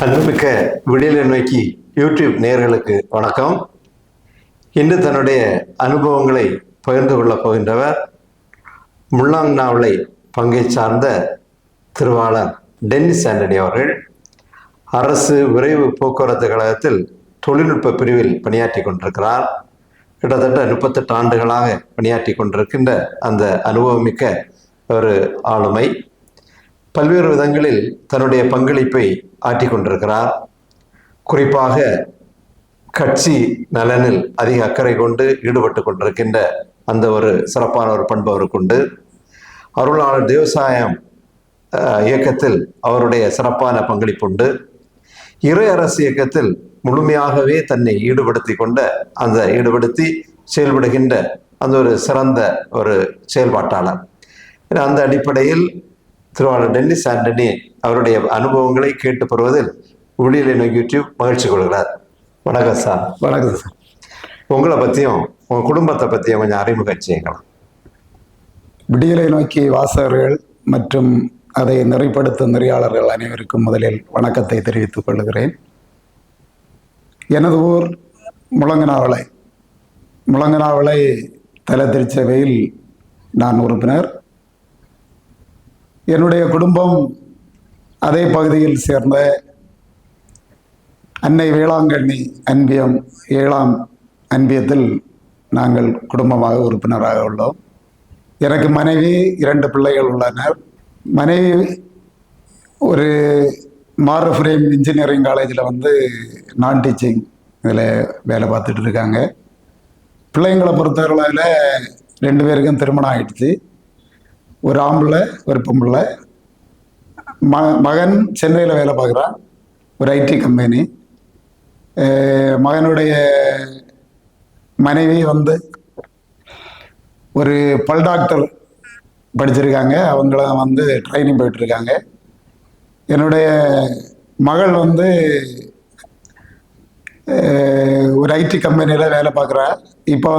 அன்புமிக்க விடியலை நோக்கி யூடியூப் நேயர்களுக்கு வணக்கம். இன்று தன்னுடைய அனுபவங்களை பகிர்ந்து கொள்ளப் போகின்றவர் முள்ளாங்நாவலை பங்கை சார்ந்த திருவாளர் டென்னிஸ் ஆண்டனி அவர்கள். அரசு விரைவு போக்குவரத்து கழகத்தில் தொழில்நுட்ப பிரிவில் பணியாற்றி கொண்டிருக்கிறார். கிட்டத்தட்ட 38 ஆண்டுகளாக பணியாற்றி கொண்டிருக்கின்ற அந்த அனுபவமிக்க ஒரு ஆளுமை. பல்வேறு விதங்களில் தன்னுடைய பங்களிப்பை ஆற்றி கொண்டிருக்கிறார். குறிப்பாக கட்சி நலனில் அதிக அக்கறை கொண்டு ஈடுபட்டு கொண்டிருக்கின்ற அந்த ஒரு சிறப்பான ஒரு பண்பு அவருக்கு உண்டு. அருளாளர் தேவசாயம் இயக்கத்தில் அவருடைய சிறப்பான பங்களிப்பு உண்டு. இறை அரசு இயக்கத்தில் முழுமையாகவே தன்னை ஈடுபடுத்தி செயல்படுகின்ற அந்த ஒரு சிறந்த ஒரு செயல்பாட்டாளர். அந்த அடிப்படையில் திருவாளர் டென்னிஸ் ஆண்டனி அவருடைய அனுபவங்களை கேட்டு பெறுவதில் விடியலை நோக்கி யூடியூப் மகிழ்ச்சி கொள்கிறார். வணக்கம் சார். வணக்கம் சார். உங்களை பற்றியும் உங்கள் குடும்பத்தை பற்றியும் கொஞ்சம் அறிமுகம் செய்யலாம். விடியலை நோக்கி வாசகர்கள் மற்றும் அதை நெறிப்படுத்தும் நெறியாளர்கள் அனைவருக்கும் முதலில் வணக்கத்தை தெரிவித்துக் கொள்கிறேன். எனது ஊர் முழங்கனாவளை தல திருச்சபையில் நான் உறுப்பினர். என்னுடைய குடும்பம் அதே பகுதியில் சேர்ந்த அன்னை வேளாங்கண்ணி அன்பியம் 7ஆம் அன்பியத்தில் நாங்கள் குடும்பமாக உறுப்பினராக உள்ளோம். எனக்கு மனைவி 2 பிள்ளைகள் உள்ளனர். மனைவி ஒரு ஃப்ரேம் இன்ஜினியரிங் காலேஜில் நான் டீச்சிங் இதில் வேலை பார்த்துட்டு இருக்காங்க. பிள்ளைங்களை பொறுத்தவரையில் 2 பேருக்கும் திருமணம் ஆகிடுச்சு. ஒரு ஆம்பளை ஒரு பொம்பளை. மகன் சென்னையில் வேலை பார்க்குறான், ஒரு ஐடி கம்பெனி. மகனுடைய மனைவி ஒரு பல் டாக்டர் படிச்சிருக்காங்க. அவங்கள ட்ரைனிங் போயிட்டுருக்காங்க. என்னுடைய மகள் ஒரு ஐடி கம்பெனியில் வேலை பார்க்குறா. இப்போ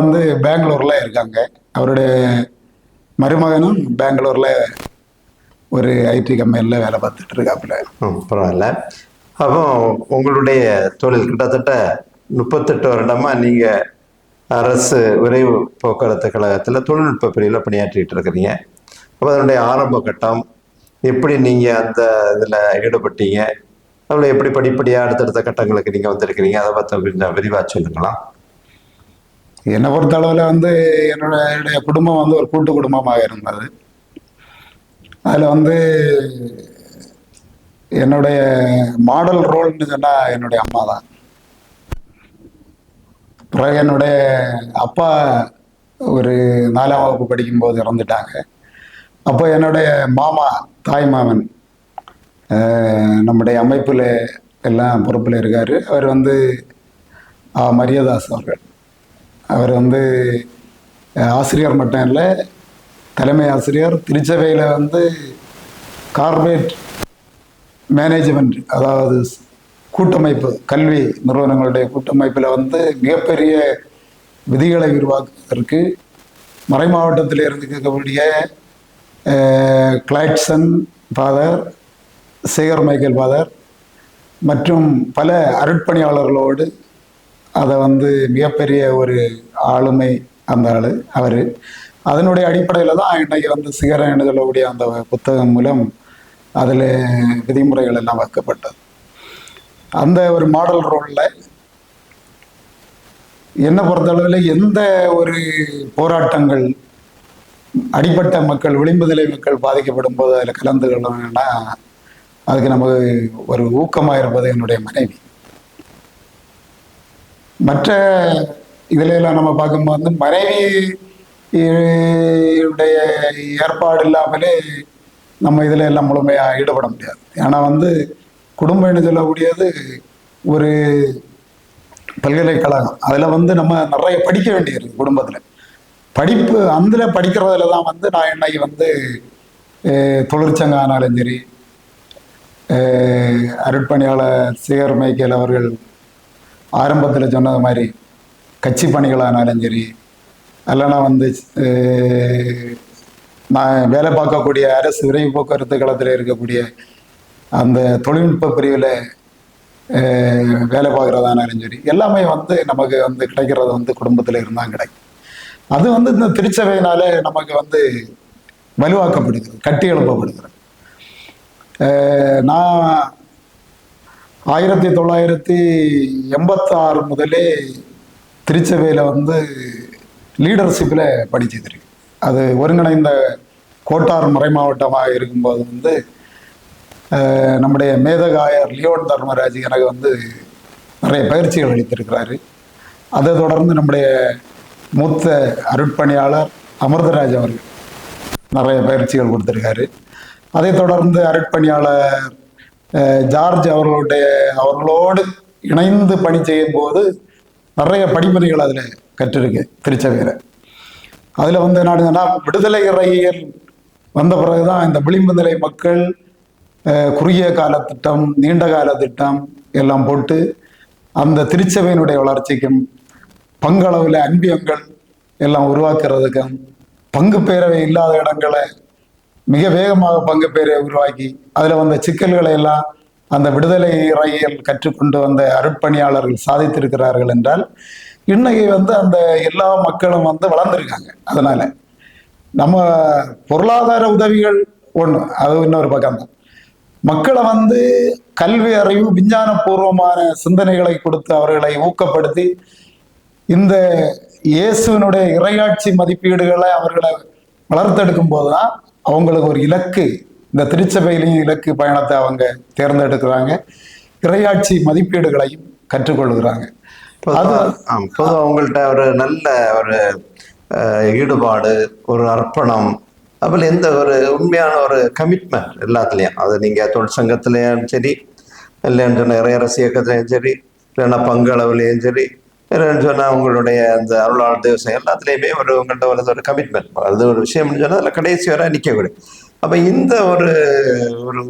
பெங்களூரில் இருக்காங்க. அவருடைய மருமகனும் பெங்களூரில் ஒரு ஐடி கம்பெனியில் வேலை பார்த்துட்டு இருக்காப்புல. பரவாயில்ல. அப்போ உங்களுடைய தொழில் கிட்டத்தட்ட 38 வருடமாக நீங்கள் அரசு விரைவு போக்குவரத்து கழகத்தில் தொழில்நுட்ப பிரிவில் பணியாற்றிட்டு இருக்கிறீங்க. அப்போ அதனுடைய ஆரம்ப கட்டம் எப்படி நீங்கள் அந்த இதில் ஈடுபட்டீங்க, அதில் எப்படி படிப்படியாக அடுத்தடுத்த கட்டங்களுக்கு நீங்கள் வந்திருக்கிறீங்க, அதை பற்றி கொஞ்சம் விரிவாக சொல்லுங்களா. என்னை பொறுத்த அளவில் என்னுடைய குடும்பம் ஒரு கூட்டு குடும்பமாக இருந்தது. அதில் என்னுடைய மாடல் ரோல்னு சொன்னால் என்னுடைய அம்மா தான். பிறகு என்னுடைய அப்பா ஒரு 4ஆம் வகுப்பு படிக்கும்போது இறந்துட்டாங்க. அப்போ என்னுடைய தாய் மாமன் நம்முடைய அமைப்பில் எல்லாம் பொறுப்பில் இருக்கார். அவர் மரியதாஸ் அவர்கள். அவர் ஆசிரியர் மட்டும் இல்லை, தலைமை ஆசிரியர். திருச்சபையில் கார்பரேட் மேனேஜ்மெண்ட், அதாவது கூட்டமைப்பு, கல்வி நிறுவனங்களுடைய கூட்டமைப்பில் மிகப்பெரிய விதிகளை உருவாக்குவதற்கு மறை மாவட்டத்தில் இருக்கக்கூடிய கிளைட்சன் ஃபாதர், சேகர் மைக்கேல் ஃபாதர் மற்றும் பல அருட்பணியாளர்களோடு அதை மிகப்பெரிய ஒரு ஆளுமை அந்த ஆள் அவர். அதனுடைய அடிப்படையில் தான் இன்றைக்கி சிகரம் என்று சொல்லக்கூடிய அந்த புத்தகம் மூலம் அதில் விதிமுறைகள் எல்லாம் வைக்கப்பட்டது. அந்த ஒரு மாடல் ரோலில் என்னை பொறுத்தளவில் எந்த ஒரு போராட்டங்கள், அடிப்பட்ட மக்கள், விளிம்பு நிலை மக்கள் பாதிக்கப்படும் போது அதில் கலந்து கொள்ளணும்னா அதுக்கு நமக்கு ஒரு ஊக்கமாக இருப்பது என்னுடைய மனைவி. மற்ற இதில் எல்லாம் நம்ம பார்க்கும்போது மனைவி இதனுடைய ஏற்பாடு இல்லாமலே நம்ம இதில் எல்லாம் முழுமையாக ஈடுபட முடியாது. ஏன்னா வந்து குடும்பம்னு சொல்லக்கூடியது ஒரு பல்கலைக்கழகம். அதில் வந்து நம்ம நிறைய படிக்க வேண்டியிருக்கு. குடும்பத்தில் படிப்பு அதில் படிக்கிறதுல தான் வந்து நான் இன்னைக்கு வந்து தொழிற்சங்கம் ஆனாலும் சரி, அருட்பணியாளர் சேகர் மைக்கேல் அவர்கள் ஆரம்பத்தில் சொன்னது மாதிரி கட்சி பணிகளானாலும் சரி, இல்லைனா வந்து நான் வேலை பார்க்கக்கூடிய அரசு விரைவு போக்குவரத்து களத்தில் இருக்கக்கூடிய அந்த தொழில்நுட்ப பிரிவில் வேலை பார்க்குறதானாலும் சரி, எல்லாமே வந்து நமக்கு வந்து கிடைக்கிறது வந்து குடும்பத்தில் இருந்தால் கிடைக்கும். அது வந்து இந்த திருச்சபையினால நமக்கு வந்து வலுவாக்கப்படுகிறது, கட்டி எழுப்பப்படுகிறது. நான் 1986 முதலே திருச்சபையில் வந்து லீடர்ஷிப்பில் படிச்சிருக்கேன். அது ஒருங்கிணைந்த கோட்டார் மறைமாவட்டமாக இருக்கும்போது வந்து நம்முடைய மேதகாயர் லியோன் தர்மராஜ் எனக்கு வந்து நிறைய பயிற்சிகள் அளித்திருக்கிறாரு. அதை தொடர்ந்து நம்முடைய மூத்த அருட்பணியாளர் அமிர்தராஜ் அவர்கள் நிறைய பயிற்சிகள் கொடுத்துருக்காரு. அதை தொடர்ந்து அருட்பணியாளர் ஜார்ஜ் அவர்களோடு இணைந்து பணி செய்யும் போது நிறைய படிப்பனைகள் அதில் கற்றிருக்கு திருச்சபையில். அதில் வந்து என்னன்னா விடுதலை இறையியல் வந்த பிறகுதான் இந்த விளிம்பு நிலை மக்கள் குறுகிய கால திட்டம், நீண்ட கால திட்டம் எல்லாம் போட்டு அந்த திருச்சபையினுடைய வளர்ச்சிக்கும் பங்களவில் அன்பியங்கள் எல்லாம் உருவாக்குறதுக்கும் பங்கு பேரவை இல்லாத இடங்களை மிக வேகமாக பங்கு பேரை உருவாக்கி அதில் வந்த சிக்கல்களை எல்லாம் அந்த விடுதலை இறையியல் கற்றுக்கொண்டு வந்த அருட்பணியாளர்கள் சாதித்திருக்கிறார்கள் என்றால் இன்னைக்கு வந்து அந்த எல்லா மக்களும் வந்து வளர்ந்துருக்காங்க. அதனால நம்ம பொருளாதார உதவிகள் ஒன்று, அது இன்னொரு பக்கம்தான். மக்களை வந்து கல்வி அறிவு விஞ்ஞான பூர்வமான சிந்தனைகளை கொடுத்து அவர்களை ஊக்கப்படுத்தி இந்த இயேசுவினுடைய இறையாட்சி மதிப்பீடுகளை அவர்களை வளர்த்தெடுக்கும் போதுதான் அவங்களுக்கு ஒரு இலக்கு, இந்த திருச்சபையிலையும் இலக்கு பயணத்தை அவங்க தேர்ந்தெடுக்கிறாங்க, இறையாட்சி மதிப்பீடுகளையும் கற்றுக்கொள்கிறாங்க. பொதுவாக அவங்கள்ட்ட ஒரு நல்ல ஒரு ஈடுபாடு, ஒரு அர்ப்பணம், அப்படி எந்த ஒரு உண்மையான ஒரு கமிட்மெண்ட் எல்லாத்துலேயும், அது நீங்கள் தொழிற்சங்கத்திலையும் சரி, இல்லைன்னு சொன்ன இறையரசு இயக்கத்திலையும் சரி, இல்லைன்னா பங்களவுலையும் சரி, இல்லைன்னு சொன்னால் உங்களுடைய அந்த அருளாளர் தேவசம் எல்லாத்துலேயுமே ஒரு உங்கள்கிட்ட ஒரு கமிட்மெண்ட், அது ஒரு விஷயம்னு சொன்னால் அதில் கடைசி வரை நிற்கக்கூடிய. அப்போ இந்த ஒரு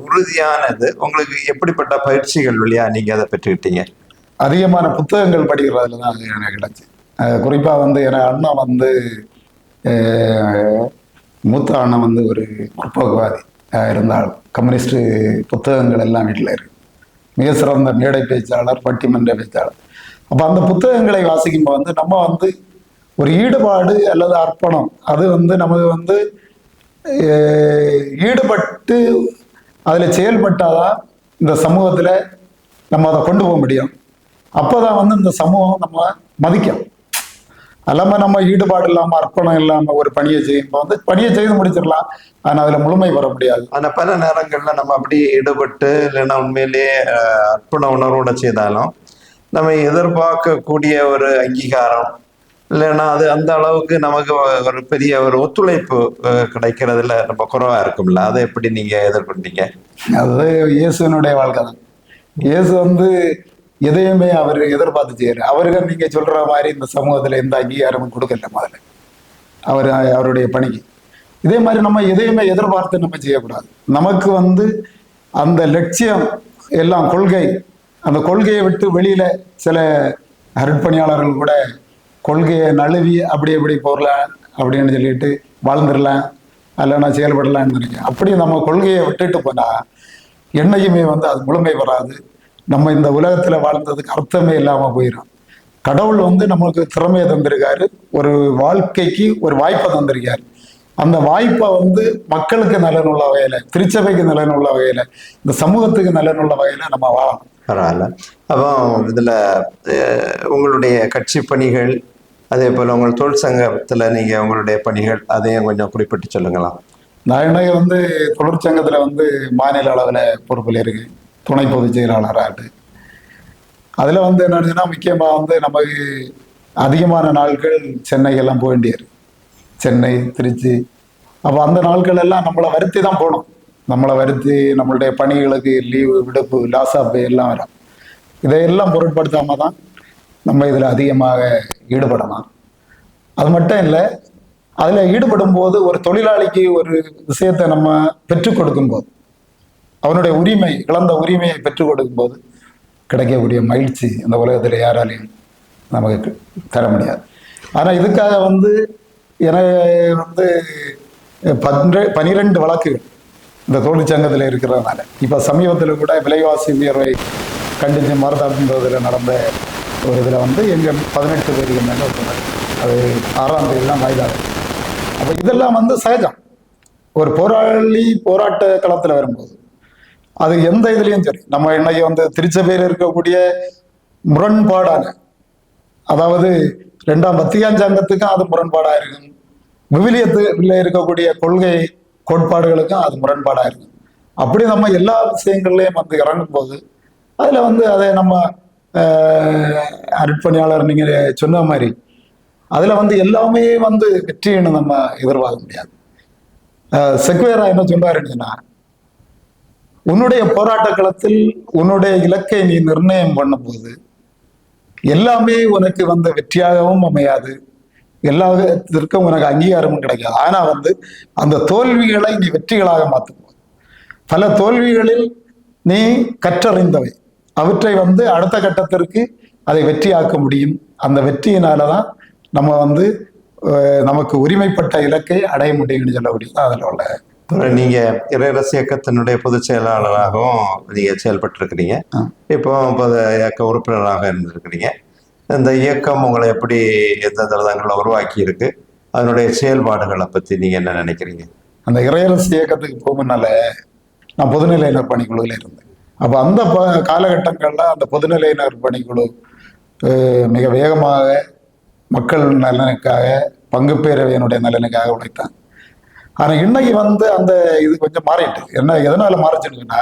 உறுதியானது உங்களுக்கு எப்படிப்பட்ட பயிற்சிகள் வழியா நீங்கள் அதை பெற்றுக்கிட்டீங்க? அதிகமான புத்தகங்கள் படிக்கிறதுல தான் அது எனக்கு கிடைச்சி. குறிப்பாக வந்து என் அண்ணன் வந்து மூத்த அண்ணன் வந்து ஒரு முற்போக்குவாதி இருந்தால் கம்யூனிஸ்ட் புத்தகங்கள் எல்லாம் வீட்டில் இருக்கு. மிக சிறந்த மேடை பேச்சாளர், பட்டிமன்ற பேச்சாளர். அப்போ அந்த புத்தகங்களை வாசிக்கும்போது வந்து நம்ம வந்து ஒரு ஈடுபாடு அல்லது அர்ப்பணம், அது வந்து நமக்கு வந்து ஈடுபட்டு அதில் செயல்பட்டாதான் இந்த சமூகத்தில் நம்ம அதை கொண்டு போக முடியும். அப்போதான் வந்து இந்த சமூகம் நம்ம மதிக்கும். அல்லாமல் நம்ம ஈடுபாடு இல்லாமல் அர்ப்பணம் இல்லாமல் ஒரு பணியை செய்யும்போது வந்து பணியை செய்து முடிச்சிடலாம், ஆனால் அதில் முழுமை வர முடியாது. ஆனால் பல நேரங்களில் நம்ம அப்படி ஈடுபட்டு இல்லைன்னா உண்மையிலேயே அர்ப்பண உணர்வோட செய்தாலும் நம்ம எதிர்பார்க்கக்கூடிய ஒரு அங்கீகாரம் இல்லைன்னா அது அந்த அளவுக்கு நமக்கு ஒரு பெரிய ஒரு ஒத்துழைப்பு கிடைக்கிறதுல ரொம்ப குறைவாக இருக்கும்ல, அதை எப்படி நீங்கள் எதிர்கொண்டீங்க? அது இயேசுனுடைய வாழ்க்கை தான். இயேசு வந்து எதையுமே அவர் எதிர்பார்த்து செய்யறாரு. அவருக்கு நீங்க சொல்ற மாதிரி இந்த சமூகத்துல எந்த அங்கீகாரமும் கொடுக்கல முதல்ல அவருடைய பணிக்கு. இதே மாதிரி நம்ம எதையுமே எதிர்பார்த்து நம்ம செய்யக்கூடாது. நமக்கு வந்து அந்த லட்சியம் எல்லாம் கொள்கை, அந்த கொள்கையை விட்டு வெளியில சில அருட்பணியாளர்கள் கூட கொள்கையை நழுவி அப்படி எப்படி போடலாம் அப்படின்னு சொல்லிட்டு வாழ்ந்துடலாம், அல்லனா செயல்படலாம்னு நினைக்கிறேன். அப்படி நம்ம கொள்கையை விட்டுட்டு போனா என்னைக்குமே வந்து அது முழுமை வராது. நம்ம இந்த உலகத்துல வாழ்ந்ததுக்கு அர்த்தமே இல்லாம போயிடும். கடவுள் வந்து நமக்கு திறமையை தந்திருக்காரு, ஒரு வாழ்க்கைக்கு ஒரு வாய்ப்பை தந்திருக்காரு. அந்த வாய்ப்பை வந்து மக்களுக்கு நலனுள்ள வகையில, திருச்சபைக்கு நலனுள்ள வகையில, இந்த சமூகத்துக்கு நலனுள்ள வகையில நம்ம வாழணும். பரவாயில்ல. அப்போ இதுல உங்களுடைய கட்சி பணிகள், அதே போல உங்கள் தொழிற்சங்கத்துல நீங்க உங்களுடைய பணிகள், அதையும் கொஞ்சம் குறிப்பிட்டு சொல்லுங்களா? நான் இன்னைக்கு வந்து தொழிற்சங்கத்துல வந்து மாநில அளவில் பொறுப்பில் இருக்கு, துணை பொதுச் செயலாளராட்டு. அதில் வந்து என்னன்னா முக்கியமாக வந்து நமக்கு அதிகமான நாட்கள் சென்னைக்கெல்லாம் போக வேண்டியிருக்கு. சென்னை, திருச்சி. அப்போ அந்த நாட்கள் எல்லாம் நம்மளை வருத்தி தான் போகணும். நம்மளை வருத்தி நம்மளுடைய பணிகளுக்கு லீவு, விடுப்பு, லாசாப்பு எல்லாம் வரும். இதையெல்லாம் பொருட்படுத்தாம தான் நம்ம இதில் அதிகமாக ஈடுபடலாம். அது மட்டும் இல்லை, அதில் ஈடுபடும் போது ஒரு தொழிலாளிக்கு ஒரு விஷயத்தை நம்ம பெற்றுக் கொடுக்கும்போது, அவனுடைய உரிமை, இழந்த உரிமையை பெற்றுக் கொடுக்கும்போது கிடைக்கக்கூடிய மகிழ்ச்சி இந்த உலகத்தில் யாராலையும் நமக்கு தர முடியாது. ஆனால் இதுக்காக எனக்கு 12 வழக்குகள் இந்த தொழிற்சங்கத்தில் இருக்கிறதுனால, இப்போ சமீபத்தில் கூட விலைவாசி உயர்வை கண்டித்து மறுதாக்குன்றதில் நடந்த ஒரு இதில் எங்கள் 18 பேருக்கு மேலே அது 6ஆம் தேதியெல்லாம் வாய்தாது. அப்போ இதெல்லாம் சகஜம். ஒரு போராளி போராட்ட களத்தில் வரும்போது அது எந்த இதுலேயும் சரி, நம்ம இன்னைக்கு திருச்சபையில் இருக்கக்கூடிய முரண்பாடான, அதாவது 2ஆம் வத்திக்கான் சங்கத்துக்கும் அது முரண்பாடாக இருக்கும், விவிலியத்தில் இருக்கக்கூடிய கொள்கை கோட்பாடுகளுக்கும் அது முரண்பாடாக இருக்கும். அப்படி நம்ம எல்லா விஷயங்கள்லையும் இறங்கும் போது அதில் அதை நம்ம அருட்பணியாளர் நீங்கள் சொன்ன மாதிரி அதில் எல்லாமே வெற்றின்னு நம்ம எதிர்பார்க்க முடியாது. செக்வேரா என்ன சொல்றாருன்னா, உன்னுடைய போராட்ட களத்தில் உன்னுடைய இலக்கை நீ நிர்ணயம் பண்ணும்போது எல்லாமே உனக்கு வெற்றியாகவும் அமையாது, எல்லாத்திற்கும் உனக்கு அங்கீகாரமும் கிடைக்காது. ஆனா அந்த தோல்விகளை நீ வெற்றிகளாக மாற்றும்போது, பல தோல்விகளில் நீ கற்றறிந்தவை, அவற்றை அடுத்த கட்டத்திற்கு அதை வெற்றியாக்க முடியும். அந்த வெற்றியினாலதான் நம்ம நமக்கு உரிமைப்பட்ட இலக்கை அடைய முடியும்னு சொல்ல முடியும். அதில் உள்ள நீங்க இறையரசு இயக்கத்தினுடைய பொதுச் செயலாளராகவும் நீங்க செயல்பட்டிருக்கிறீங்க. இப்போ இயக்க உறுப்பினராக இருந்திருக்கிறீங்க. இந்த இயக்கம் உங்களை எப்படி எந்த தளங்களை உருவாக்கி இருக்கு, அதனுடைய செயல்பாடுகளை பத்தி நீங்க என்ன நினைக்கிறீங்க? அந்த இறையரசு இயக்கத்துக்கு போகும்னால நான் பொதுநிலையினர் பணிக்குழுவில் இருந்தேன். அப்போ அந்த காலகட்டங்களில் அந்த பொதுநிலையினர் பணிக்குழு மிக வேகமாக மக்கள் நலனுக்காக, பங்கு பேரவையினுடைய நலனுக்காக உழைத்தாங்க. ஆனால் இன்னைக்கு அந்த இது கொஞ்சம் மாறிட்டு, எதனால மாறிச்சுன்னா,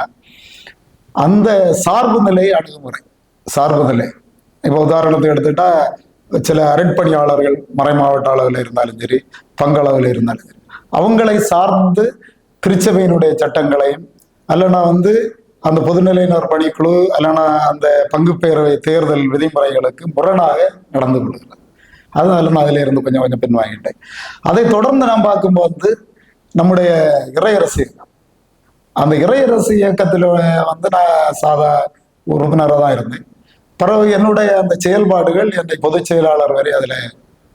அந்த சார்பு நிலை அணுகுமுறை, சார்பு நிலை. இப்போ உதாரணத்துக்கு எடுத்துட்டா, சில அருட்பணியாளர்கள் மறை மாவட்ட அளவில் இருந்தாலும் சரி, பங்களவில் இருந்தாலும் சரி, அவங்களை சார்ந்து திருச்சபையினுடைய சட்டங்களையும் அல்லனா அந்த பொதுநிலையினர் பணிக்குழு அல்லனா அந்த பங்கு பேரவை தேர்தல் விதிமுறைகளுக்கு முரணாக நடந்து கொள்கிறது. அதனால நான் அதில் இருந்து கொஞ்சம் கொஞ்சம் பின்வாங்கிட்டேன். அதை தொடர்ந்து நான் பார்க்கும்போது நம்முடைய இறையரசு இயக்கம், அந்த இறையரசு இயக்கத்தில் நான் சாதா உறுப்பினராக தான் இருந்தேன். பிறகு என்னுடைய அந்த செயல்பாடுகள் என்னை பொதுச் செயலாளர் வரை அதில்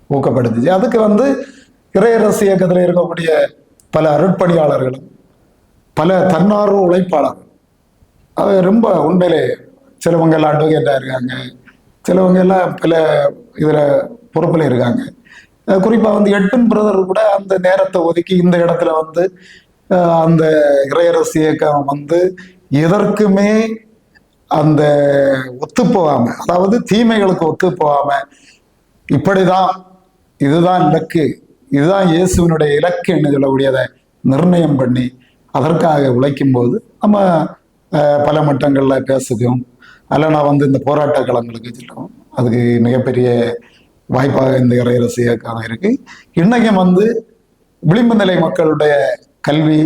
ஊக்கப்படுத்துச்சு. அதுக்கு இறையரசு இயக்கத்தில் இருக்கக்கூடிய பல அருட்பணியாளர்களும் பல தன்னார்வ உழைப்பாளர்கள், அது ரொம்ப உண்மையிலே சிலவங்க எல்லாம் அட்வொகேட்டாக இருக்காங்க, சிலவங்க எல்லாம் பல இதில் பொறுப்பில் இருக்காங்க. குறிப்பாக எட்வின் பிரதர் கூட அந்த நேரத்தை ஒதுக்கி இந்த இடத்துல அந்த இறையரசு இயக்கம் எதற்குமே அந்த ஒத்துப்போகாம, அதாவது தீமைகளுக்கு ஒத்துப்போகாம, இப்படிதான், இதுதான் இலக்கு, இதுதான் இயேசுவினுடைய இலக்கு என்று சொல்லக்கூடியதை நிர்ணயம் பண்ணி அதற்காக உழைக்கும் போது நம்ம பல மட்டங்களில் பேசுகிறோம். அதில் நான் இந்த போராட்ட களங்களுக்கு செல்லும், அதுக்கு மிகப்பெரிய வாய்ப்பாக இந்த இறையரசு இயக்கம் இருக்கு. இன்னைக்கும் விளிம்பு நிலை மக்களுடைய கல்வி,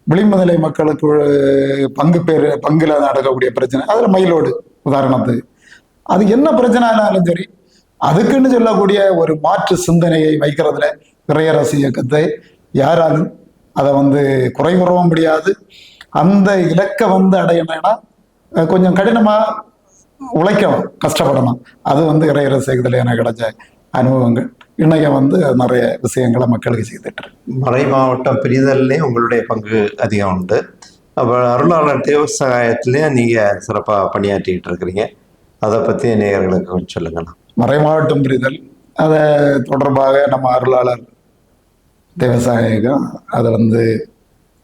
விளிம்பு நிலை மக்களுக்கு பங்குல நடக்கக்கூடிய பிரச்சனை, அதில் மயிலோடு உதாரணத்துக்கு, அது என்ன பிரச்சனை ஆனாலும் சரி, அதுக்குன்னு சொல்லக்கூடிய ஒரு மாற்று சிந்தனையை வைக்கிறதுல இறையரசு இயக்கத்தை யாராலும் அதை குறை கூறவும் முடியாது. அந்த இலக்கை அடையணும்னா கொஞ்சம் கடினமா உழைக்கணும், கஷ்டப்படணும். அது இறையரசு இயக்கத்தில் எனக்கு கிடைச்ச அனுபவங்கள். இன்னைக்கு நிறைய விஷயங்களை மக்களுக்கு செய்துட்டு. மறை மாவட்டம் பிரிதல்லே உங்களுடைய பங்கு அதிகம் உண்டு. அப்போ அருளாளர் தேவசகாயத்திலேயே நீங்கள் சிறப்பாக பணியாற்றிக்கிட்டு இருக்கிறீங்க. அதை பற்றி நேயர்களுக்கு கொஞ்சம் சொல்லுங்கண்ணா. மறை மாவட்டம் பிரிதல், அதை தொடர்பாக நம்ம அருளாளர் தேவசகாயம் அதை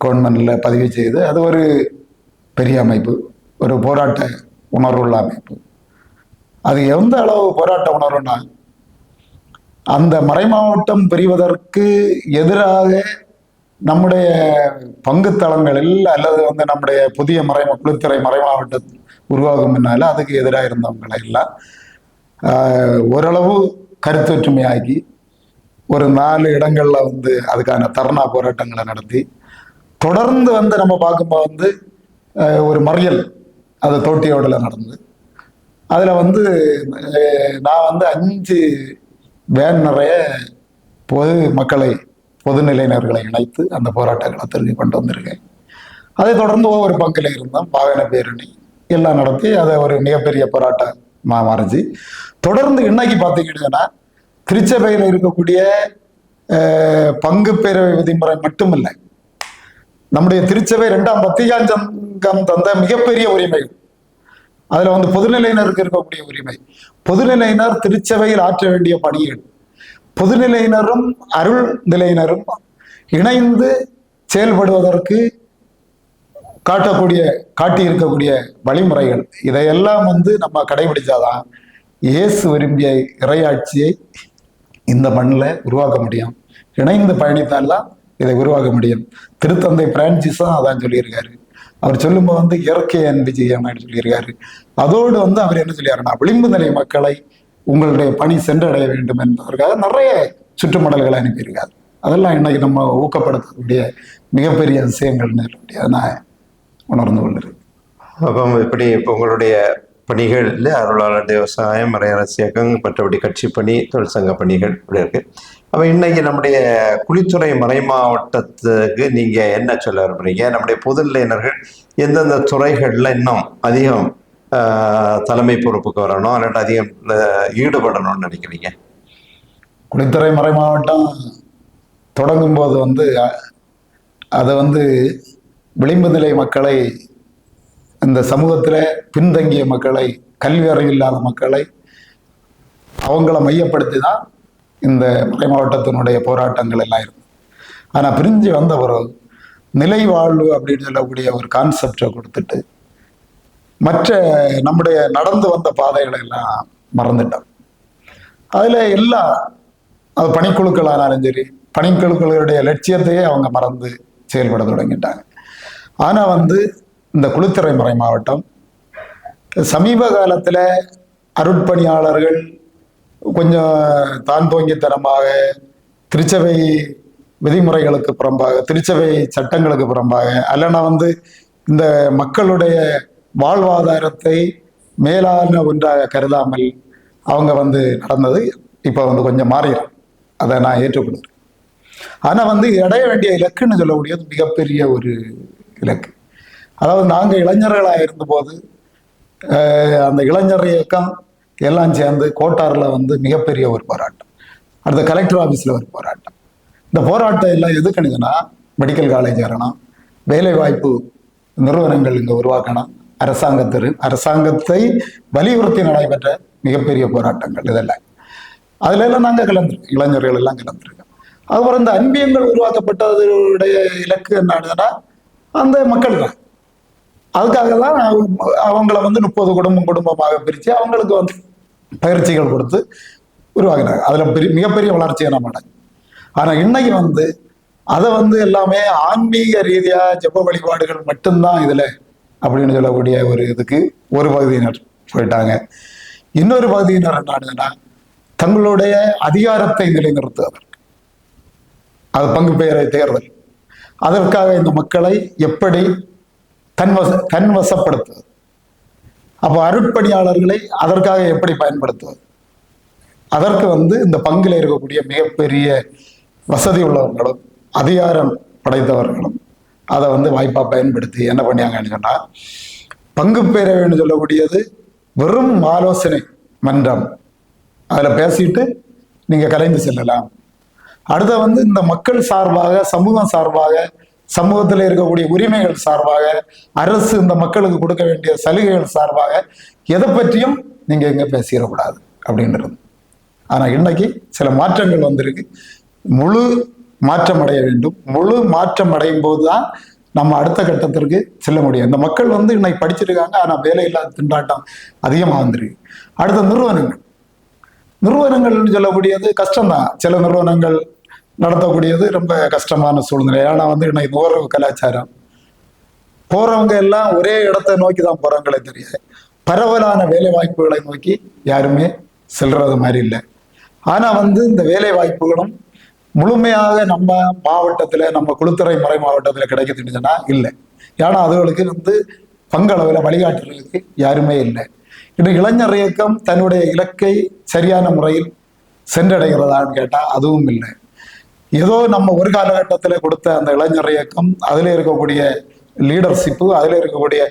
கவர்மெண்ட்டில் பதிவு செய்து, அது ஒரு பெரிய அமைப்பு, ஒரு போராட்ட உணர்வுள்ள அமைப்பு. அது எந்த அளவு போராட்ட உணர்வுன்னா, அந்த மறை மாவட்டம் பிரிவதற்கு எதிராக நம்முடைய பங்கு தளங்களில் அல்லது நம்முடைய புதிய குளித்துறை மறை மாவட்டம் உருவாகும் முன்னால அதுக்கு எதிராக இருந்தவங்களை எல்லாம் ஓரளவு கருத்தொற்றுமையாக்கி ஒரு 4 இடங்கள்ல வந்து அதுக்கான தர்ணா போராட்டங்களை நடத்தி தொடர்ந்து வந்து நம்ம பார்க்கும்போது வந்து ஒரு மறியல் அது தோட்டியோடல நடந்தது. அதுல வந்து நான் வந்து 5 வேன் நிறைய பொது மக்களை பொதுநிலையினர்களை இணைத்து அந்த போராட்ட களத்திற்கு கொண்டு வந்திருக்கேன். அதை தொடர்ந்து ஒவ்வொரு பங்கில் இருந்தோம், வாகன பேரணி எல்லாம் நடத்தி அதை ஒரு மிகப்பெரிய போராட்டமாக மாறிச்சு. தொடர்ந்து இன்னைக்கு பார்த்தீங்கன்னா திருச்சபையில் இருக்கக்கூடிய பங்கு பேரவை விதிமுறை மட்டுமில்லை, நம்முடைய திருச்சபை 2ஆம் வத்திக்கான் சங்கம் தந்த மிகப்பெரிய உரிமைகள், அதுல வந்து பொதுநிலையினருக்கு இருக்கக்கூடிய உரிமை, பொதுநிலையினர் திருச்சபையில் ஆற்ற வேண்டிய பணிகள், பொதுநிலையினரும் அருள் நிலையினரும் இணைந்து செயல்படுவதற்கு காட்டியிருக்கக்கூடிய வழிமுறைகள், இதையெல்லாம் வந்து நம்ம கடைபிடிச்சாதான் இயேசு விரும்பிய இறையாட்சியை இந்த மண்ணில் உருவாக்க முடியும். இணைந்து பயணித்தால்தான் இதை உருவாக்க முடியும். திருத்தந்தை பிரான்சிஸும் அதான் சொல்லியிருக்காரு. அவர் சொல்லும்போது வந்து இயற்கை அன்பு செய்யணும்னு சொல்லியிருக்காரு. அதோடு வந்து அவர் என்ன சொல்லியாருன்னா, விளிம்பு நிலை மக்களை உங்களுடைய பணி சென்றடைய வேண்டும் என்பதற்காக நிறைய சுற்றுமடல்களை அனுப்பியிருக்காரு. அதெல்லாம் இன்னைக்கு நம்ம ஊக்கப்படுத்தக்கூடிய மிகப்பெரிய விஷயங்கள்னு நான் உணர்ந்து கொள்கிறேன். அப்போ இப்படி இப்போ உங்களுடைய பணிகள் இல்லை, அருளாளர் தேவசாயம், மறையரசு இயக்கம், மற்றபடி கட்சி பணி, தொழிற்சங்க பணிகள் இப்படி இருக்கு. அப்போ இன்னைக்கு நம்முடைய குளித்துறை மறை மாவட்டத்துக்கு நீங்க என்ன சொல்ல விரும்புறீங்க? நம்முடைய பொதுநிலையினர்கள் எந்தெந்த துறைகள்ல இன்னும் அதிகம் தலைமை பொறுப்புக்கு வரணும், அல்லாட்டி அதிகம் ஈடுபடணும்னு நினைக்கிறீங்க? குளித்துறை மறை மாவட்டம் தொடங்கும் போது வந்து அதை வந்து விளிம்பு நிலை மக்களை, இந்த சமூகத்தில் பின்தங்கிய மக்களை, கல்வி அறிவு இல்லாத மக்களை அவங்கள மையப்படுத்தி தான் இந்த மறை மாவட்டத்தினுடைய போராட்டங்கள் எல்லாம் இருக்கு. ஆனால் பிரிஞ்சு வந்த ஒரு நிலை வாழ்வு அப்படின்னு சொல்லக்கூடிய ஒரு கான்செப்டை கொடுத்துட்டு மற்ற நம்முடைய நடந்து வந்த பாதைகளை எல்லாம் மறந்துட்டோம். அதில் எல்லாம் அது பணிக்குழுக்களானாலும் சரி, பணிக்குழுக்களுடைய லட்சியத்தையே அவங்க மறந்து செயல்பட தொடங்கிட்டாங்க. ஆனால் வந்து இந்த குளித்துறை மறை மாவட்டம் சமீப காலத்தில் அருட்பணியாளர்கள் கொஞ்சம் தான் தோங்கித்தனமாக திருச்சபை விதிமுறைகளுக்கு புறம்பாக, திருச்சபை சட்டங்களுக்கு புறம்பாக, அல்லனா வந்து இந்த மக்களுடைய வாழ்வாதாரத்தை மேலான ஒன்றாக கருதாமல் அவங்க வந்து நடந்தது இப்போ வந்து கொஞ்சம் மாறிடும். அதை நான் ஏற்றுக்கொள்கிறேன். ஆனால் வந்து அடைய வேண்டிய இலக்குன்னு சொல்லக்கூடியது மிகப்பெரிய ஒரு இலக்கு. அதாவது நாங்கள் இளைஞர்களாக இருந்தபோது அந்த இளைஞர் இயக்கம் எல்லாம் சேர்ந்து கோட்டாரில் வந்து மிகப்பெரிய ஒரு போராட்டம், அடுத்த கலெக்டர் ஆஃபீஸில் ஒரு போராட்டம். இந்த போராட்டம் எல்லாம் எதுக்குனுங்கன்னா, மெடிக்கல் காலேஜ் வரணும், வேலை வாய்ப்பு நிறுவனங்கள் இங்கே உருவாக்கணும், அரசாங்கத்தை வலியுறுத்தி நடைபெற்ற மிகப்பெரிய போராட்டங்கள் இதெல்லாம். அதுல எல்லாம் நாங்கள் கலந்துருக்கோம், இளைஞர்கள் எல்லாம் கலந்துருக்கோம். அதுக்கப்புறம் இந்த அன்பியங்கள் உருவாக்கப்பட்டதுடைய இலக்கு என்னன்னா அந்த மக்கள் தான். அதுக்காக தான் அவங்கள வந்து 30 குடும்பமாக பிரித்து அவங்களுக்கு வந்து பயிற்சிகள் கொடுத்து உருவாக்கினாங்க. அதில் மிகப்பெரிய வளர்ச்சியை நம்ம அடைஞ்சோம். ஆனால் இன்னைக்கு வந்து அதை வந்து எல்லாமே ஆன்மீக ரீதியாக ஜெப வழிபாடுகள் மட்டும்தான் இதில் அப்படின்னு சொல்லக்கூடிய ஒரு இதுக்கு ஒரு பகுதியினர் போயிட்டாங்க. இன்னொரு பகுதியினர் என்னன்னா தங்களுடைய அதிகாரத்தை நிலைநிறுத்துவதற்கு, அது பங்கு பெயரை தேர்தல், அதற்காக இந்த மக்களை எப்படி தன்வசப்படுத்துவது, அப்போ அருட்பணியாளர்களை அதற்காக எப்படி பயன்படுத்துவது, அதற்கு வந்து இந்த பங்கில் இருக்கக்கூடிய மிகப்பெரிய வசதி உள்ளவர்களும் அதிகாரம் படைத்தவர்களும் அதை வந்து வாய்ப்பாக பயன்படுத்தி என்ன பண்ணியாங்கன்னு சொன்னால், பங்கு பேரவைன்னு சொல்லக்கூடியது வெறும் ஆலோசனை மன்றம், அதில் பேசிட்டு நீங்கள் கலைந்து செல்லலாம். அடுத்த வந்து இந்த மக்கள் சார்பாக, சமூகம் சார்பாக, சமூகத்தில் இருக்கக்கூடிய உரிமைகள் சார்பாக, அரசு இந்த மக்களுக்கு கொடுக்க வேண்டிய சலுகைகள் சார்பாக எதை பற்றியும் நீங்கள் எங்கே பேசிடக்கூடாது அப்படின்றது. ஆனால் இன்னைக்கு சில மாற்றங்கள் வந்திருக்கு. முழு மாற்றம் அடைய வேண்டும். முழு மாற்றம் அடையும் போது தான் நம்ம அடுத்த கட்டத்திற்கு செல்ல முடியும். இந்த மக்கள் வந்து இன்னைக்கு படிச்சிருக்காங்க, ஆனால் வேலை இல்லாத திண்டாட்டம் அதிகமாக வந்திருக்கு. அடுத்த நிறுவனங்கள்னு சொல்லக்கூடியது கஷ்டம்தான். சில நிறுவனங்கள் நடத்தக்கூடியது ரொம்ப கஷ்டமான சூழ்நிலை. ஆனால் வந்து இன்னைக்கு நுகர்வு கலாச்சாரம், போறவங்க எல்லாம் ஒரே இடத்தை நோக்கி தான் போறாங்களே தெரியாது, பரவலான வேலை வாய்ப்புகளை நோக்கி யாருமே செல்றது மாதிரி இல்லை. ஆனால் வந்து இந்த வேலை வாய்ப்புகளும் முழுமையாக நம்ம மாவட்டத்தில், நம்ம குளுத்துறை மறை மாவட்டத்தில் கிடைக்குதுன்னு இல்லை. ஏன்னா அதுகளுக்கு பங்களவில் வழிகாட்டுறதுக்கு யாருமே இல்லை. இன்னும் இளைஞர் இயக்கம் தன்னுடைய இலக்கை சரியான முறையில் சென்றடைகிறதான்னு கேட்டால் அதுவும் இல்லை. ஏதோ நம்ம ஒரு காலகட்டத்தில் கொடுத்த அந்த இளைஞர் இயக்கம், அதில் இருக்கக்கூடிய லீடர்ஷிப்பு, அதில் இருக்கக்கூடிய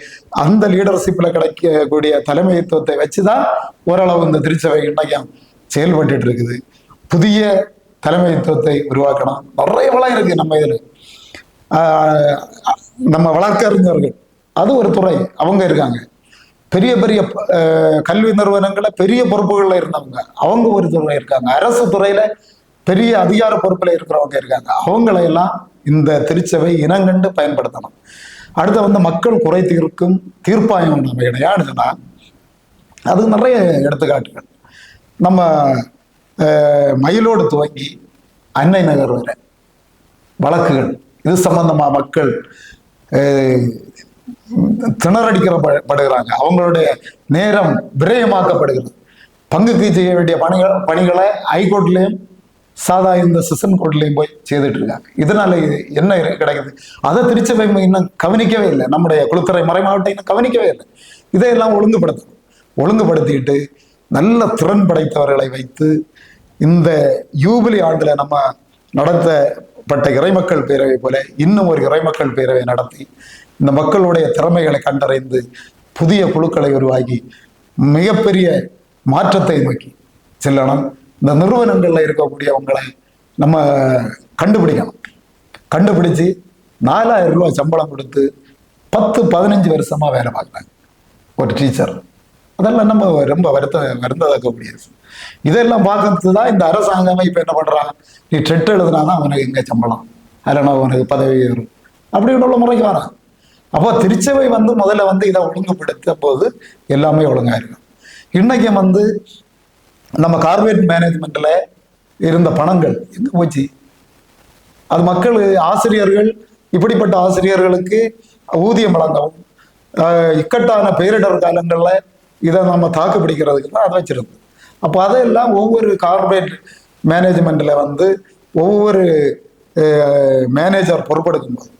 அந்த லீடர்ஷிப்பில் கிடைக்கக்கூடிய தலைமைத்துவத்தை வச்சுதான் ஓரளவு இந்த திருச்சபை இன்னைக்கு செயல்பட்டு இருக்குது. புதிய தலைமைத்துவத்தை உருவாக்கணும். நிறைய வளம் இருக்கு நம்ம இதில். நம்ம வழக்கறிஞர்கள் அது ஒரு துறை, அவங்க இருக்காங்க. பெரிய பெரிய கல்வி நிறுவனங்களை பெரிய பொறுப்புகளில் இருந்தவங்க அவங்க ஒரு துறை இருக்காங்க. அரசு துறையில பெரிய அதிகார பொறுப்புல இருக்கிறவங்க இருக்காங்க. அவங்களையெல்லாம் இந்த திருச்சபை இனங்கண்டு பயன்படுத்தணும். அடுத்து மக்கள் குறை தீர்க்கும் தீர்ப்பாயம் நம்ம யாருன்னா அது நிறைய எடுத்துக்காட்டுகள். நம்ம மயிலோடு துவங்கி அன்னை நகர் வரை வழக்குகள் இது சம்பந்தமா மக்கள் திணறடிக்கப்படுகிறாங்க. அவங்களுடைய நேரம் விரயமாக்கப்படுகிறது. பங்குக்கு செய்ய வேண்டிய பணிகளை ஹைகோர்ட்லயும் சாதா இந்த செஷன் கோர்ட்லயும் போய் செய்துட்டு இருக்காங்க. இதனால என்ன கிடைக்குது? அதை திருச்சபை இன்னும் கவனிக்கவே இல்லை. நம்முடைய குளுத்துறை மறை மாவட்டம் இன்னும் கவனிக்கவே இல்லை. இதையெல்லாம் ஒழுங்குபடுத்திட்டு நல்ல திறன் படைத்தவர்களை வைத்து இந்த யூபிலி ஆண்டுல நம்ம நடத்தப்பட்ட இறைமக்கள் பேரவை போல இன்னும் ஒரு இறைமக்கள் பேரவை நடத்தி இந்த மக்களுடைய திறமைகளை கண்டறிந்து புதிய குழுக்களை உருவாக்கி மிகப்பெரிய மாற்றத்தை நோக்கி செல்லணும். இந்த நிறுவனங்கள்ல இருக்கக்கூடியவங்களை நம்ம கண்டுபிடிக்கணும். கண்டுபிடிச்சு 4000 ரூபாய் சம்பளம் கொடுத்து 10-15 வருஷமா வேலை பார்க்குறாங்க ஒரு டீச்சர். அதெல்லாம் நம்ம ரொம்ப வருந்ததக்கக்கூடியது. இதெல்லாம் பார்க்கறது தான் இந்த அரசாங்கமே இப்ப என்ன பண்றாங்க, நீ டெட் எழுதுனாதான் அவனுக்கு எங்க சம்பளம், இல்லைன்னா அவனுக்கு பதவி வரும் அப்படின்னு உள்ள முறைக்கு வரான். அப்போ திருச்சபை முதல்ல இதை ஒழுங்குபடுத்த போது எல்லாமே ஒழுங்கா இருக்கும். இன்னைக்கு நம்ம கார்பரேட் மேனேஜ்மெண்ட்ல இருந்த பணங்கள் எங்க போச்சு? அது மக்கள் ஆசிரியர்கள், இப்படிப்பட்ட ஆசிரியர்களுக்கு ஊதியம் வழங்கவும் இக்கட்டான பேரிடர் காலங்கள்ல இதை நம்ம தாக்கு பிடிக்கிறதுக்கு தான் அதை வச்சிருந்தோம். அப்போ அதையெல்லாம் ஒவ்வொரு கார்பரேட் மேனேஜ்மெண்ட்ல ஒவ்வொரு மேனேஜர் பொறுப்பெடுக்கும் போது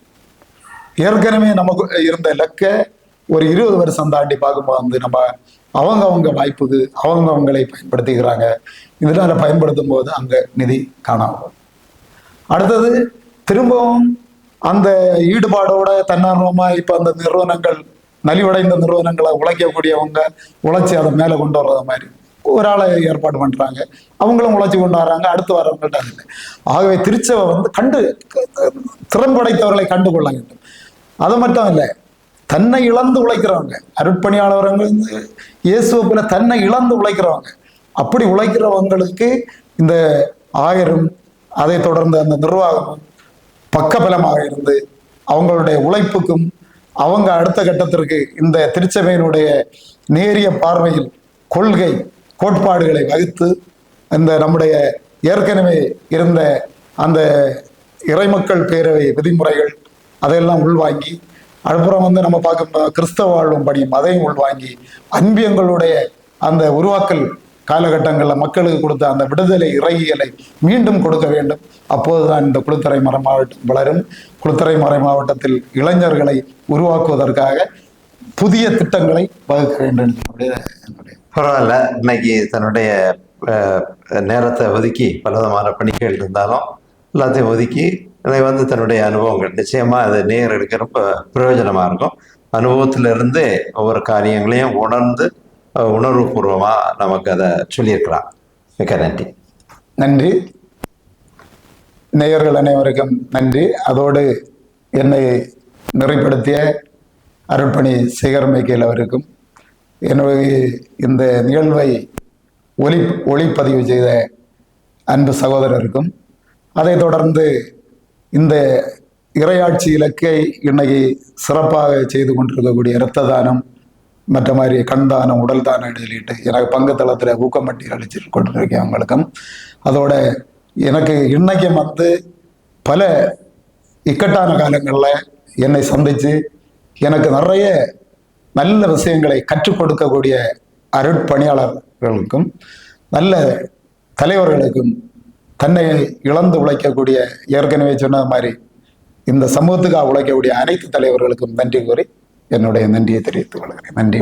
ஏற்கனவே நமக்கு இருந்த இலக்க ஒரு 20 வருஷம் தாண்டி பார்க்கும்போது நம்ம அவங்க வாய்ப்புக்கு அவங்களை பயன்படுத்திக்கிறாங்க. இதனால பயன்படுத்தும் போது அங்க நிதி காணாமல். அடுத்தது திரும்பவும் அந்த ஈடுபாடோட தன்னார்வமா இப்ப அந்த நிறுவனங்கள், நலிவடைந்த நிறுவனங்களை உழைக்கக்கூடியவங்க உழைச்சி அதை மேல கொண்டு வர்றது மாதிரி ஒரு ஆளை ஏற்பாடு பண்றாங்க. அவங்களும் உழைச்சி கொண்டு வர்றாங்க. அடுத்து வரவங்கள்ட்ட இல்லை. ஆகவே திருச்சபை திறன் படைத்தவர்களை கண்டுகொள்ள வேண்டும். அது மட்டும் இல்லை, தன்னை இழந்து உழைக்கிறவங்க, அருட்பணியாளர்கள் இயேசுல தன்னை இழந்து உழைக்கிறவங்க, அப்படி உழைக்கிறவங்களுக்கு இந்த 1000 அதை தொடர்ந்து அந்த நிர்வாகமும் பக்கபலமாக இருந்து அவங்களுடைய உழைப்புக்கும் அவங்க அடுத்த கட்டத்திற்கு இந்த திருச்சபையினுடைய நேரிய பார்வையில் கொள்கை கோட்பாடுகளை வகுத்து இந்த நம்முடைய ஏற்கனவே இருந்த அந்த இறைமக்கள் பேரவை விதிமுறைகள் அதையெல்லாம் உள்வாங்கி, அப்புறம் நம்ம பார்க்க கிறிஸ்தவ வாழ்வும் பணியும் அதையும் உள்வாங்கி அன்பியங்களுடைய அந்த உருவாக்கல் காலகட்டங்களில் மக்களுக்கு கொடுத்த அந்த விடுதலை இறையியலை மீண்டும் கொடுக்க வேண்டும். அப்போதுதான் இந்த குளுத்துறை மறை மாவட்டம் வளரும். குளுத்துறை மறை மாவட்டத்தில் இளைஞர்களை உருவாக்குவதற்காக புதிய திட்டங்களை வகுக்க வேண்டும். பரவாயில்ல, இன்னைக்கு தன்னுடைய நேரத்தை ஒதுக்கி பலவிதமான பணிகள் இருந்தாலும் எல்லாத்தையும் ஒதுக்கி இன்னைக்கு தன்னுடைய அனுபவங்கள் நிச்சயமா அதை நேர் எடுக்க ரொம்ப பிரயோஜனமா இருக்கும். அனுபவத்திலிருந்து ஒவ்வொரு காரியங்களையும் உணர்ந்து உணர்வுபூர்வமா நமக்கு அதை சொல்லியிருக்கலாம். மிக்க நன்றி. நன்றி. நேயர்கள் அனைவருக்கும் நன்றி. அதோடு என்னை நிறைப்படுத்திய அருட்பணி சேகர் மைக்கேல் அவருக்கும், என்னுடைய இந்த நிகழ்வை ஒளிப்பதிவு செய்த அன்பு சகோதரருக்கும், அதை தொடர்ந்து இந்த இறையாட்சி இலக்கை இன்னைக்கு சிறப்பாக செய்து கொண்டிருக்கக்கூடிய இரத்த தானம் மற்ற மாதிரி கண் தானம், உடல் தானம் எழுதிட்டு எனக்கு பங்கு தளத்தில் ஊக்கமட்டி அளிச்சு கொண்டிருக்கேன் அவங்களுக்கும். அதோட எனக்கு இன்னைக்கும் பல இக்கட்டான காலங்களில் என்னை சந்தித்து எனக்கு நிறைய நல்ல விஷயங்களை கற்றுக் கொடுக்கக்கூடிய அருட்பணியாளர்களுக்கும் நல்ல தலைவர்களுக்கும் தன்னை இழந்து உழைக்கக்கூடிய, ஏற்கனவே சொன்னது மாதிரி இந்த சமூகத்துக்காக உழைக்கக்கூடிய அனைத்து தலைவர்களுக்கும் நன்றி கூறி என்னுடைய நன்றியை தெரிவித்துக் கொள்கிறேன். நன்றி.